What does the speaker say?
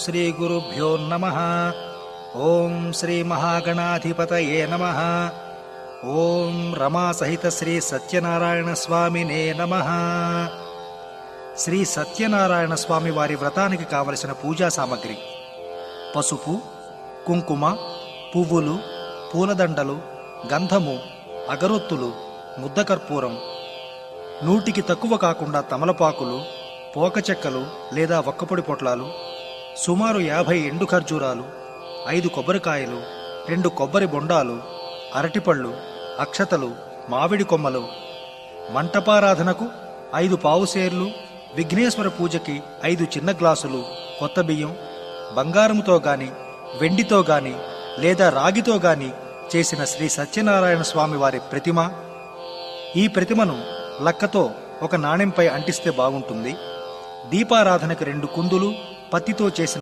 శ్రీ గురుభ్యో నమః. ఓం శ్రీ మహాగణాధిపతయే నమః. ఓం రమా సహిత శ్రీ సత్యనారాయణ స్వామినే నమః. శ్రీ సత్యనారాయణ స్వామి వారి వ్రతానికి కావలసిన పూజా సామగ్రి: పసుపు, కుంకుమ, పువ్వులు, పూలదండలు, గంధము, అగరొత్తులు, ముద్దకర్పూరం, 100కి తక్కువ కాకుండా తమలపాకులు, పోకచెక్కలు లేదా వక్కపొడి పొట్లాలు, సుమారు 50 ఎండు ఖర్జూరాలు, 5 కొబ్బరికాయలు, 2 కొబ్బరి బొండాలు, అరటిపళ్ళు, అక్షతలు, మామిడి కొమ్మలు, మంటపారాధనకు 5 పావుసేర్లు, విఘ్నేశ్వర పూజకి 5 చిన్న గ్లాసులు కొత్త బియ్యం, బంగారంతో గాని వెండితో గాని లేదా రాగితో గాని చేసిన శ్రీ సత్యనారాయణ స్వామి వారి ప్రతిమ. ఈ ప్రతిమను లక్కతో ఒక నాణెంపై అంటిస్తే బాగుంటుంది. దీపారాధనకు 2 కుందులు, పత్తితో చేసిన